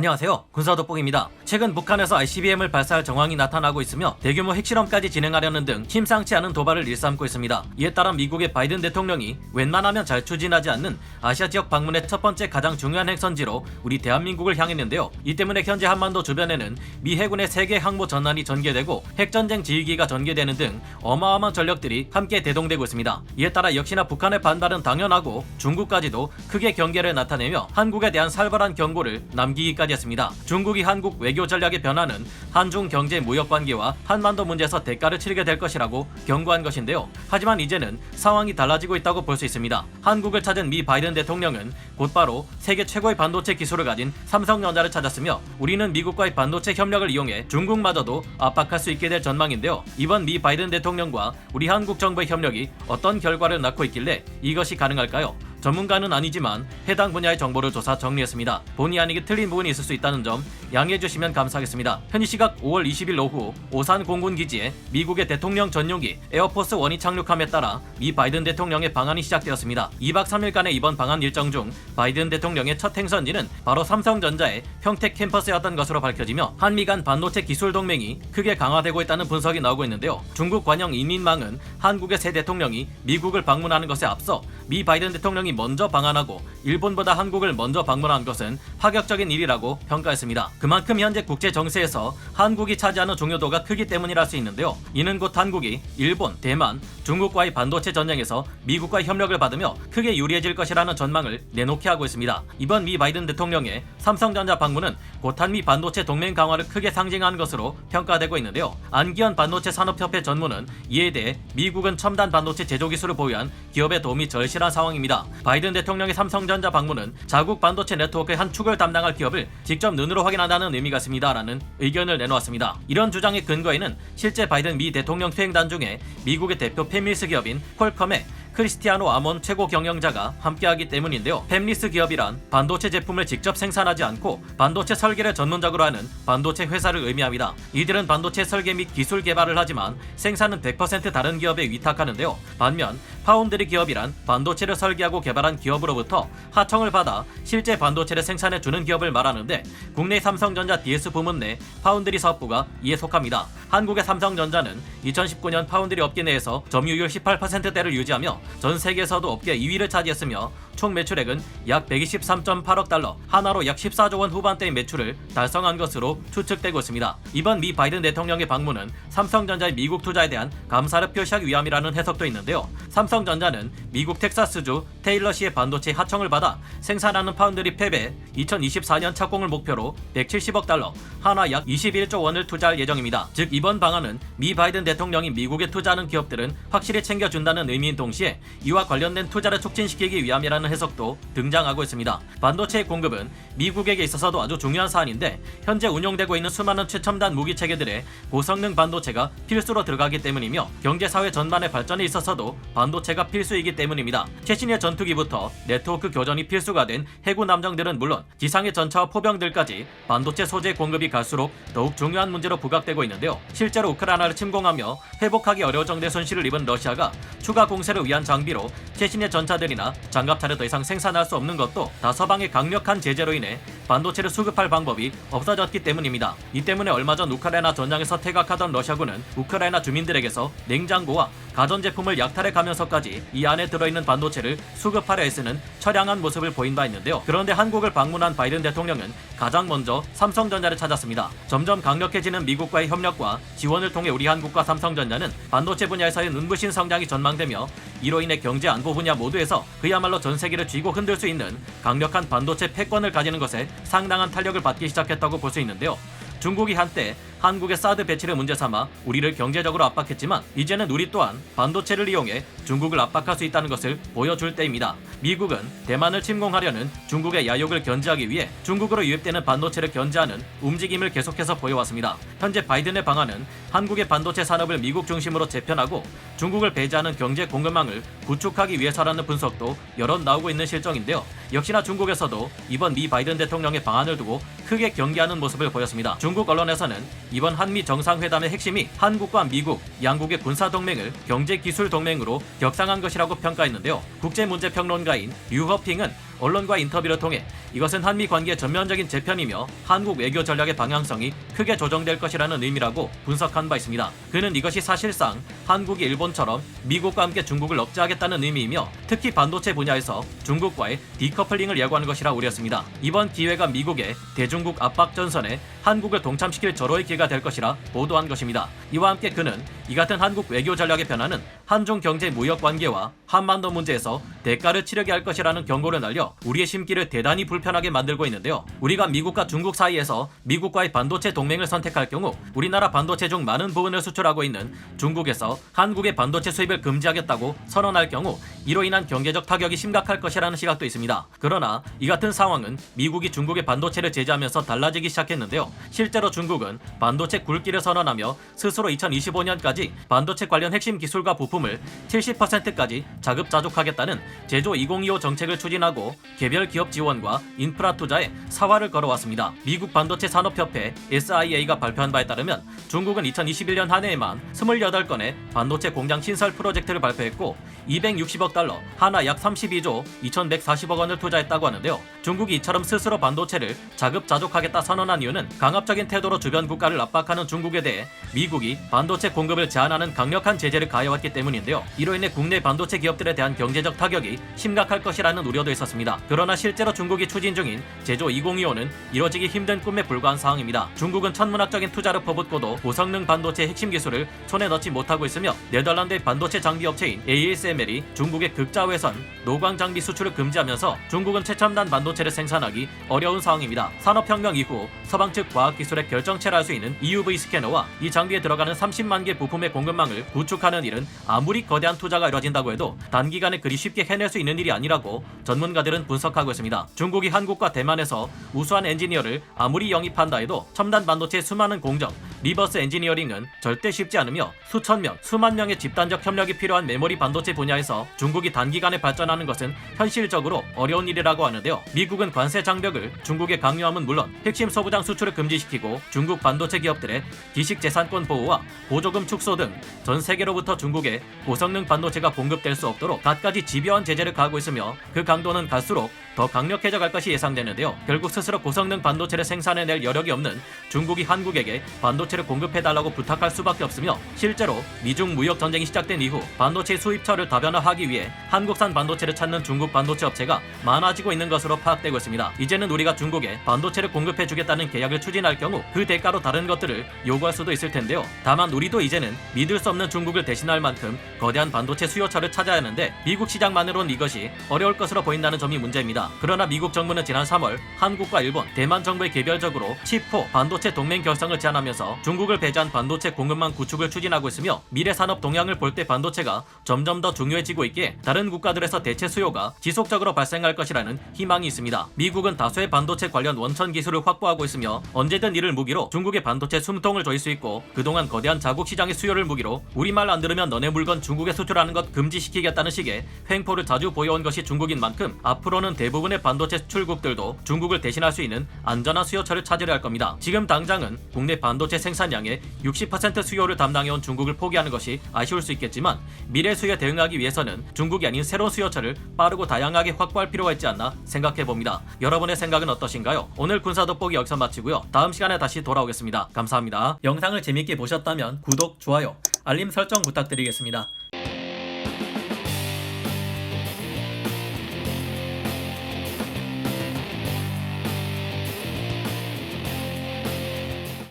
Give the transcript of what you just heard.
안녕하세요. 군사돋보기입니다. 최근 북한에서 ICBM을 발사할 정황이 나타나고 있으며 대규모 핵실험까지 진행하려는 등 심상치 않은 도발을 일삼고 있습니다. 이에 따라 미국의 바이든 대통령이 웬만하면 잘 추진하지 않는 아시아 지역 방문의 첫 번째 가장 중요한 핵선지로 우리 대한민국을 향했는데요. 이 때문에 현재 한반도 주변에는 미 해군의 세계 항모 전란이 전개되고 핵전쟁 지휘기가 전개되는 등 어마어마한 전력들이 함께 대동되고 있습니다. 이에 따라 역시나 북한의 반발은 당연하고 중국까지도 크게 경계를 나타내며 한국에 대한 살벌한 경고를 남기기까지 했습니다. 중국이 한국 외교 전략의 변화는 한중 경제 무역 관계와 한반도 문제에서 대가를 치르게 될 것이라고 경고한 것인데요. 하지만 이제는 상황이 달라지고 있다고 볼 수 있습니다. 한국을 찾은 미 바이든 대통령은 곧바로 세계 최고의 반도체 기술을 가진 삼성전자를 찾았으며 우리는 미국과의 반도체 협력을 이용해 중국마저도 압박할 수 있게 될 전망인데요. 이번 미 바이든 대통령과 우리 한국 정부의 협력이 어떤 결과를 낳고 있길래 이것이 가능할까요? 전문가는 아니지만 해당 분야의 정보를 조사 정리했습니다. 본의 아니게 틀린 부분이 있을 수 있다는 점 양해해 주시면 감사하겠습니다. 현지 시각 5월 20일 오후 오산 공군기지에 미국의 대통령 전용기 에어포스 1이 착륙함에 따라 미 바이든 대통령의 방한이 시작되었습니다. 2박 3일간의 이번 방한 일정 중 바이든 대통령의 첫 행선지는 바로 삼성전자의 평택 캠퍼스였던 것으로 밝혀지며 한미 간 반도체 기술 동맹이 크게 강화되고 있다는 분석이 나오고 있는데요. 중국 관영 인민망은 한국의 새 대통령이 미국을 방문하는 것에 앞서 미 바이든 대통령이 먼저 방한하고 일본보다 한국을 먼저 방문한 것은 파격적인 일이라고 평가했습니다. 그만큼 현재 국제 정세에서 한국이 차지하는 중요도가 크기 때문이라 할 수 있는데요. 이는 곧 한국이 일본, 대만, 중국과의 반도체 전쟁에서 미국과의 협력을 받으며 크게 유리해질 것이라는 전망을 내놓게 하고 있습니다. 이번 미 바이든 대통령의 삼성전자 방문은 곧 한미 반도체 동맹 강화를 크게 상징하는 것으로 평가되고 있는데요. 안기현 반도체 산업협회 전무는 이에 대해 미국은 첨단 반도체 제조 기술을 보유한 기업의 도움이 절실한 상황입니다. 바이든 대통령의 삼성전자 방문은 자국 반도체 네트워크의 한 축을 담당할 기업을 직접 눈으로 확인한다는 의미가 있습니다라는 의견을 내놓았습니다. 이런 주장의 근거에는 실제 바이든 미 대통령 수행단 중에 미국의 대표 팹리스 기업인 퀄컴의 크리스티아노 아몬 최고 경영자가 함께하기 때문인데요. 팹리스 기업이란 반도체 제품을 직접 생산하지 않고 반도체 설계를 전문적으로 하는 반도체 회사를 의미합니다. 이들은 반도체 설계 및 기술 개발을 하지만 생산은 100% 다른 기업에 위탁하는데요. 반면 파운드리 기업이란 반도체를 설계하고 개발한 기업으로부터 하청을 받아 실제 반도체를 생산해주는 기업을 말하는데 국내 삼성전자 DS 부문 내 파운드리 사업부가 이에 속합니다. 한국의 삼성전자는 2019년 파운드리 업계 내에서 점유율 18%대를 유지하며 전 세계에서도 업계 2위를 차지했으며 총 매출액은 약 123.8억 달러, 하나로 약 14조 원 후반대의 매출을 달성한 것으로 추측되고 있습니다. 이번 미 바이든 대통령의 방문은 삼성전자의 미국 투자에 대한 감사를 표시하기 위함이라는 해석도 있는데요. 삼성전자는 미국 텍사스주 테일러시의 반도체 하청을 받아 생산하는 파운드리 팹에 2024년 착공을 목표로 170억 달러, 하나 약 21조 원을 투자할 예정입니다. 즉 이번 방안은 미 바이든 대통령이 미국에 투자하는 기업들은 확실히 챙겨준다는 의미인 동시에 이와 관련된 투자를 촉진시키기 위함이라는 해석도 등장하고 있습니다. 반도체의 공급은 미국에게 있어서도 아주 중요한 사안인데 현재 운용되고 있는 수많은 최첨단 무기 체계들의 고성능 반도체가 필수로 들어가기 때문이며 경제사회 전반의 발전에 있어서도 반도체가 필수이기 때문입니다. 최신의 전투기부터 네트워크 교전이 필수가 된 해군 함정들은 물론 지상의 전차와 포병들까지 반도체 소재 공급이 갈수록 더욱 중요한 문제로 부각되고 있는데요. 실제로 우크라이나를 침공하며 회복하기 어려울 정도의 손실을 입은 러시아가 추가 공세를 위한 장비로 최신의 전차들이나 장갑차를 더 이상 생산할 수 없는 것도 다 서방의 강력한 제재로 인해 반도체를 수급할 방법이 없어졌기 때문입니다. 이 때문에 얼마 전 우크라이나 전장에서 퇴각하던 러시아군은 우크라이나 주민들에게서 냉장고와 가전제품을 약탈해 가면서까지 이 안에 들어있는 반도체를 수급하려 애쓰는 처량한 모습을 보인 바 있는데요. 그런데 한국을 방문한 바이든 대통령은 가장 먼저 삼성전자를 찾았습니다. 점점 강력해지는 미국과의 협력과 지원을 통해 우리 한국과 삼성전자는 반도체 분야에서의 눈부신 성장이 전망되며 이로 인해 경제 안보 분야 모두에서 그야말로 전 세계를 쥐고 흔들 수 있는 강력한 반도체 패권을 가지는 것에 상당한 탄력을 받기 시작했다고 볼 수 있는데요. 중국이 한때 한국의 사드 배치를 문제 삼아 우리를 경제적으로 압박했지만 이제는 우리 또한 반도체를 이용해 중국을 압박할 수 있다는 것을 보여줄 때입니다. 미국은 대만을 침공하려는 중국의 야욕을 견제하기 위해 중국으로 유입되는 반도체를 견제하는 움직임을 계속해서 보여왔습니다. 현재 바이든의 방안은 한국의 반도체 산업을 미국 중심으로 재편하고 중국을 배제하는 경제 공급망을 구축하기 위해서라는 분석도 여러 나오고 있는 실정인데요. 역시나 중국에서도 이번 미 바이든 대통령의 방안을 두고 크게 경계하는 모습을 보였습니다. 중국 언론에서는 이번 한미 정상회담의 핵심이 한국과 미국, 양국의 군사동맹을 경제기술동맹으로 격상한 것이라고 평가했는데요. 국제문제평론가인 류허핑은 언론과 인터뷰를 통해 이것은 한미 관계의 전면적인 재편이며 한국 외교 전략의 방향성이 크게 조정될 것이라는 의미라고 분석한 바 있습니다. 그는 이것이 사실상 한국이 일본처럼 미국과 함께 중국을 억제하겠다는 의미이며 특히 반도체 분야에서 중국과의 디커플링을 예고하는 것이라 우렸습니다. 이번 기회가 미국의 대중국 압박 전선에 한국을 동참시킬 절호의 기회가 될 것이라 보도한 것입니다. 이와 함께 그는 이 같은 한국 외교 전략의 변화는 한중 경제 무역 관계와 한반도 문제에서 대가를 치르게 할 것이라는 경고를 날려 우리의 심기를 대단히 불편하게 만들고 있는데요. 우리가 미국과 중국 사이에서 미국과의 반도체 동맹을 선택할 경우 우리나라 반도체 중 많은 부분을 수출하고 있는 중국에서 한국의 반도체 수입을 금지하겠다고 선언할 경우 이로 인한 경제적 타격이 심각할 것이라는 시각도 있습니다. 그러나 이 같은 상황은 미국이 중국의 반도체를 제재하면서 달라지기 시작했는데요. 실제로 중국은 반도체 굴기를 선언하며 스스로 2025년까지 반도체 관련 핵심 기술과 부품을 70%까지 자급자족하겠다는 제조 2025 정책을 추진하고 개별 기업 지원과 인프라 투자에 사활을 걸어왔습니다. 미국 반도체 산업협회 SIA가 발표한 바에 따르면 중국은 2021년 한 해에만 28건의 반도체 공장 신설 프로젝트를 발표했고 260억 달러, 하나 약 32조 2140억 원을 투자했다고 하는데요. 중국이 이처럼 스스로 반도체를 자급자족하겠다 선언한 이유는 강압적인 태도로 주변 국가를 압박하는 중국에 대해 미국이 반도체 공급을 제한하는 강력한 제재를 가해왔기 때문인데요. 이로 인해 국내 반도체 기업들에 대한 경제적 타격이 심각할 것이라는 우려도 있었습니다. 그러나 실제로 중국이 추진 중인 제조 2025는 이뤄지기 힘든 꿈에 불과한 상황입니다. 중국은 천문학적인 투자를 퍼붓고도 고성능 반도체 핵심 기술을 손에 넣지 못하고 있으며 네덜란드의 반도체 장비 업체인 ASML이 중국의 극자외선 노광 장비 수출을 금지하면서 중국은 최첨단 반도체를 생산하기 어려운 상황입니다. 산업혁명 이후 서방 측 과학기술의 결정체를 할 수 있는 EUV 스캐너와 이 장비에 들어가는 30만 개 부품의 공급망을 구축하는 일은 아무리 거대한 투자가 이뤄진다고 해도 단기간에 그리 쉽게 해낼 수 있는 일이 아니라고 전문가들은 분석하고 있습니다. 중국이 한국과 대만에서 우수한 엔지니어를 아무리 영입한다 해도 첨단 반도체의 수많은 공정, 리버스 엔지니어링은 절대 쉽지 않으며 수천 명, 수만 명의 집단적 협력이 필요한 메모리 반도체 분야에서 중국이 단기간에 발전하는 것은 현실적으로 어려운 일이라고 하는데요. 미국은 관세 장벽을 중국에 강요함은 물론 핵심 소부장 수출을 금지시키고 중국 반도체 기업들의 기식재산권 보호와 보조금 축소 등 전 세계로부터 중국에 고성능 반도체가 공급될 수 없도록 갖가지 집요한 제재를 가하고 있으며 그 강도는 갈수록 더 강력해져 갈 것이 예상되는데요. 결국 스스로 고성능 반도체를 생산해낼 여력이 없는 중국이 한국에게 반도체를 공급해달라고 부탁할 수밖에 없으며 실제로 미중 무역 전쟁이 시작된 이후 반도체 수입처를 다변화하기 위해 한국산 반도체를 찾는 중국 반도체 업체가 많아지고 있는 것으로 파악되고 있습니다. 이제는 우리가 중국에 반도체를 공급해주겠다는 계약을 추진할 경우 그 대가로 다른 것들을 요구할 수도 있을 텐데요. 다만 우리도 이제는 믿을 수 없는 중국을 대신할 만큼 거대한 반도체 수요처를 찾아야 하는데 미국 시장만으로는 이것이 어려울 것으로 보인다는 점이 문제입니다. 그러나 미국 정부는 지난 3월 한국과 일본, 대만 정부에 개별적으로 칩4 반도체 동맹 결성을 제안하면서 중국을 배제한 반도체 공급망 구축을 추진하고 있으며 미래 산업 동향을 볼 때 반도체가 점점 더 중요해지고 있기에 다른 국가들에서 대체 수요가 지속적으로 발생할 것이라는 희망이 있습니다. 미국은 다수의 반도체 관련 원천 기술을 확보하고 있으며 언제든 이를 무기로 중국의 반도체 숨통을 조일 수 있고 그동안 거대한 자국 시장의 수요를 무기로 우리말 안 들으면 너네 물건 중국에 수출하는 것 금지시키겠다는 식의 횡포를 자주 보여온 것이 중국인 만큼 앞으로는 대부분의 반도체 수출국들도 중국을 대신할 수 있는 안전한 수요처를 찾으려 할 겁니다. 지금 당장은 국내 반도체 생산량의 60% 수요를 담당해온 중국을 포기하는 것이 아쉬울 수 있겠지만 미래 수요에 대응하기 위해서는 중국이 아닌 새로운 수요처를 빠르고 다양하게 확보할 필요가 있지 않나 생각해봅니다. 여러분의 생각은 어떠신가요? 오늘 군사 돋보기 여기서 마치고요. 다음 시간에 다시 돌아오겠습니다. 감사합니다. 영상을 재밌게 보셨다면 구독, 좋아요, 알림 설정 부탁드리겠습니다.